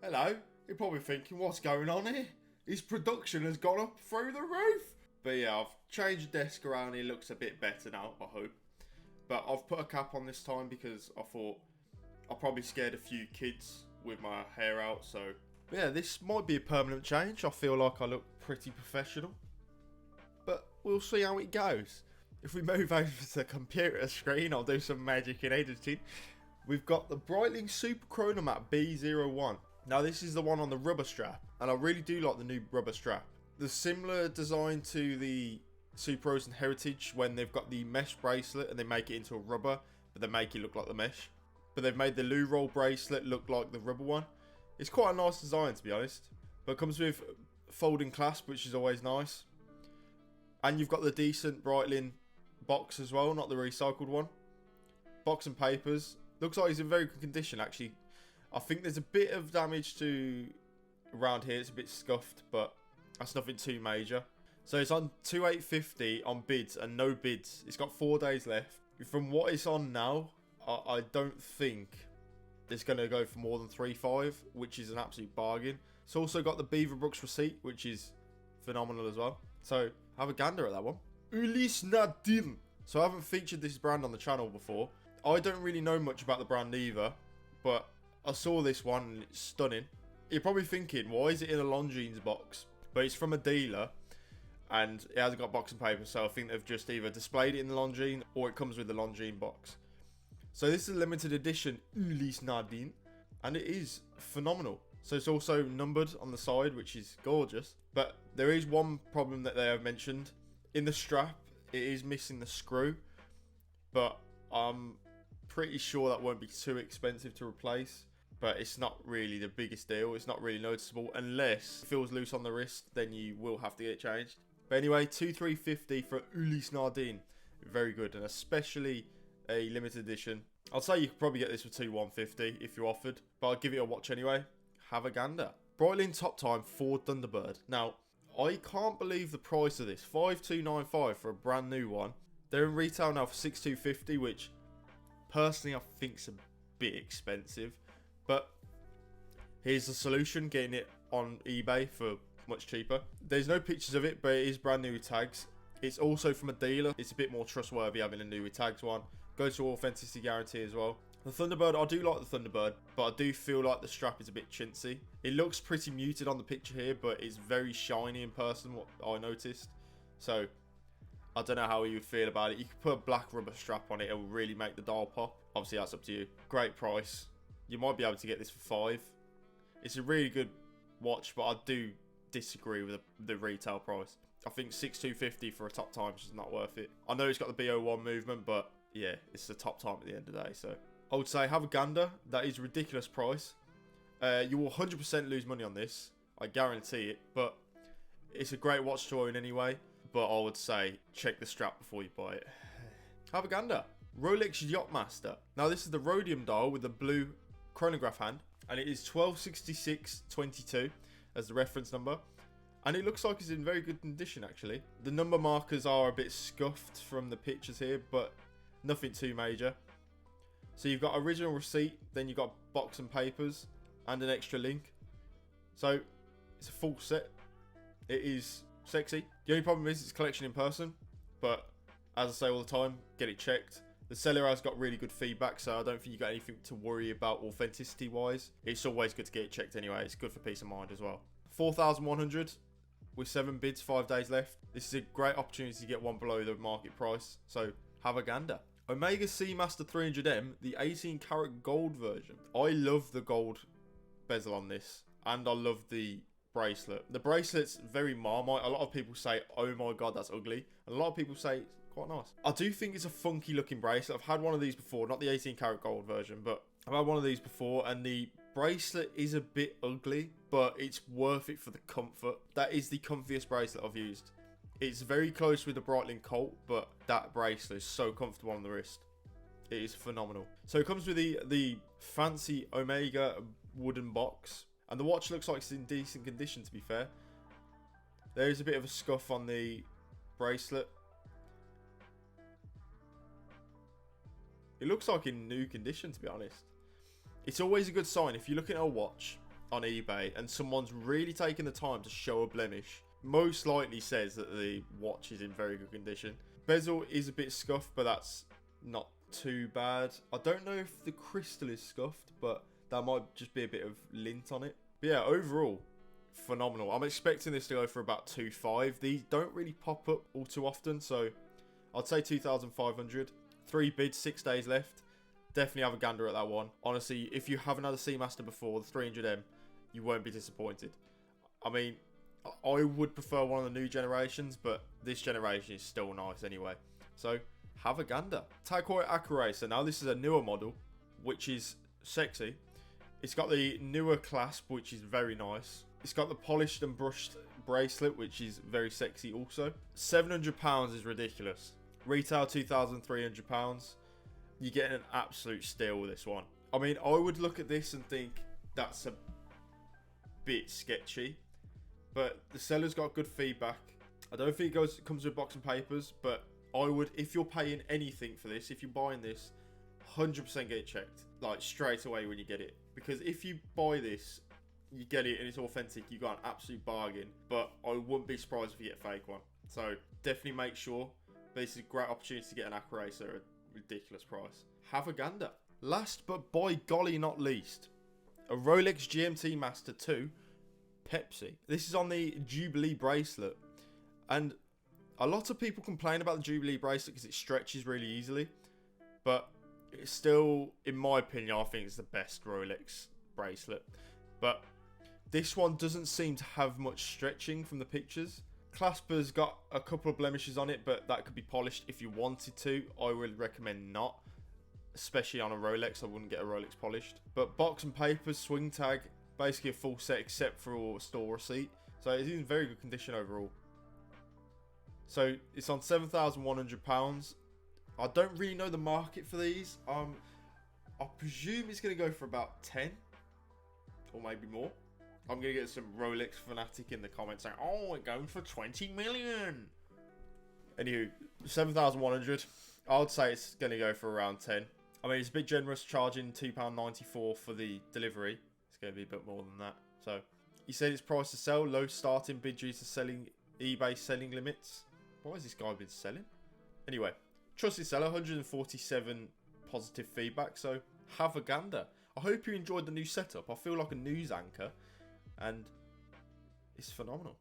Hello. You're probably thinking, what's going on here? His production has gone up through the roof. But yeah, I've changed the desk around. It looks a bit better now, I hope. But I've put a cap on this time because I thought I probably scared a few kids with my hair out. So yeah, this might be a permanent change. I feel like I look pretty professional. But we'll see how it goes. If we move over to the computer screen, I'll do some magic in editing. We've got the Brightling Super Chronomat B01. Now this is the one on the rubber strap, and I really do like the new rubber strap. The similar design to the Super Rose and Heritage when they've got the mesh bracelet and they make it into a rubber, but they make it look like the mesh. But they've made the loo roll bracelet look like the rubber one. It's quite a nice design, to be honest. But it comes with folding clasp, which is always nice. And you've got the decent Brightling box as well, not the recycled one. Box and papers. Looks like it's in very good condition, actually. I think there's a bit of damage to around here. It's a bit scuffed, but that's nothing too major. So it's on 2850 on bids and no bids. It's got 4 days left. From what it's on now, I don't think it's going to go for more than 3.5, which is an absolute bargain. It's also got the Beaverbrooks receipt, which is phenomenal as well. So have a gander at that one. Nardin. So I haven't featured this brand on the channel before. I don't really know much about the brand either, but I saw this one and it's stunning. You're probably thinking, why is it in a Longines box? But it's from a dealer and it hasn't got box and paper, so I think they've just either displayed it in the Longines or it comes with the Longines box. So this is a limited edition Nardin and it is phenomenal. So it's also numbered on the side, which is gorgeous. But there is one problem that they have mentioned. In the strap, it is missing the screw, but I'm pretty sure that won't be too expensive to replace. But it's not really the biggest deal. It's not really noticeable unless it feels loose on the wrist, then you will have to get it changed. But anyway, 2350 for Nardin. Very good, and especially a limited edition. I'd say you could probably get this for 2150 if you're offered, but I'll give it a watch anyway. Have a gander. Brightling Top Time Ford Thunderbird. Now, I can't believe the price of this. 5295 for a brand new one. They're in retail now for 6250, which personally I think's a bit expensive. But here's the solution, getting it on eBay for much cheaper. There's no pictures of it, but it is brand new with tags. It's also from a dealer. It's a bit more trustworthy having a new with tags one. Goes to authenticity guarantee as well. The Thunderbird, I do like the Thunderbird, but I do feel like the strap is a bit chintzy. It looks pretty muted on the picture here, but it's very shiny in person, what I noticed. So, I don't know how you would feel about it. You could put a black rubber strap on it, it will really make the dial pop. Obviously, that's up to you. Great price. You might be able to get this for $5. It's a really good watch, but I do disagree with the retail price. I think 6250 for a Top Time is just not worth it. I know it's got the B01 movement, but yeah, it's the Top Time at the end of the day, so I would say have a gander. That is a ridiculous price. You will 100% lose money on this. I guarantee it. But it's a great watch to own anyway. But I would say check the strap before you buy it. Have a gander. Rolex Yachtmaster. Now this is the rhodium dial with the blue chronograph hand. And it is 126622 as the reference number. And it looks like it's in very good condition actually. The number markers are a bit scuffed from the pictures here, but nothing too major. So you've got original receipt, then you've got box and papers, and an extra link. So it's a full set. It is sexy. The only problem is it's collection in person, but as I say all the time, get it checked. The seller has got really good feedback, so I don't think you got anything to worry about authenticity wise. It's always good to get it checked anyway. It's good for peace of mind as well. 4,100 with 7 bids, 5 days left. This is a great opportunity to get one below the market price. So have a gander. Omega Seamaster 300M, the 18 karat gold version. I love the gold bezel on this, and I love the bracelet. The bracelet's very Marmite. A lot of people say, oh my god, that's ugly. And a lot of people say it's quite nice. I do think it's a funky looking bracelet. I've had one of these before, not the 18 karat gold version, but I've had one of these before, and the bracelet is a bit ugly, but it's worth it for the comfort. That is the comfiest bracelet I've used. It's very close with the Brightling Colt, but that bracelet is so comfortable on the wrist. It is phenomenal. So it comes with the fancy Omega wooden box. And the watch looks like it's in decent condition, to be fair. There is a bit of a scuff on the bracelet. It looks like in new condition, to be honest. It's always a good sign. If you're looking at a watch on eBay and someone's really taken the time to show a blemish, most likely says that the watch is in very good condition. Bezel is a bit scuffed, but that's not too bad. I don't know if the crystal is scuffed, but that might just be a bit of lint on it. But yeah, overall, phenomenal. I'm expecting this to go for about 2.5. These don't really pop up all too often, so I'd say 2,500. 3 bids, 6 days left. Definitely have a gander at that one. Honestly, if you haven't had a Seamaster before, the 300M, you won't be disappointed. I mean, I would prefer one of the new generations, but this generation is still nice anyway. So, have a gander. Tag Heuer Accuracer. Now, this is a newer model, which is sexy. It's got the newer clasp, which is very nice. It's got the polished and brushed bracelet, which is very sexy also. £700 is ridiculous. Retail £2,300. You're getting an absolute steal with this one. I mean, I would look at this and think that's a bit sketchy, but the seller's got good feedback. I don't think it comes with box and papers, but I would, if you're paying anything for this, if you're buying this, 100% get it checked, like straight away when you get it. Because if you buy this, you get it and it's authentic, you got an absolute bargain. But I wouldn't be surprised if you get a fake one. So definitely make sure. This is a great opportunity to get an Accuracer at a ridiculous price. Have a gander. Last but by golly not least, a Rolex GMT Master 2 Pepsi. This is on the Jubilee bracelet, and a lot of people complain about the Jubilee bracelet because it stretches really easily, but it's still, in my opinion, I think it's the best Rolex bracelet. But this one doesn't seem to have much stretching from the pictures. Clasper's got a couple of blemishes on it, but that could be polished if you wanted to. I would recommend not, especially on a Rolex. I wouldn't get a Rolex polished. But box and papers, swing tag, basically a full set except for a store receipt. So it's in very good condition overall. So it's on £7,100. I don't really know the market for these. I presume it's going to go for about 10 or maybe more. I'm going to get some Rolex fanatic in the comments saying, oh, we're going for 20 million. Anywho, 7,100. I would say it's going to go for around 10. I mean, it's a bit generous charging £2.94 for the delivery. It's going to be a bit more than that. So, he said it's priced to sell. Low starting bid due to eBay selling limits. Why has this guy been selling? Anyway, trusted seller, 147 positive feedback. So, have a gander. I hope you enjoyed the new setup. I feel like a news anchor. And it's phenomenal.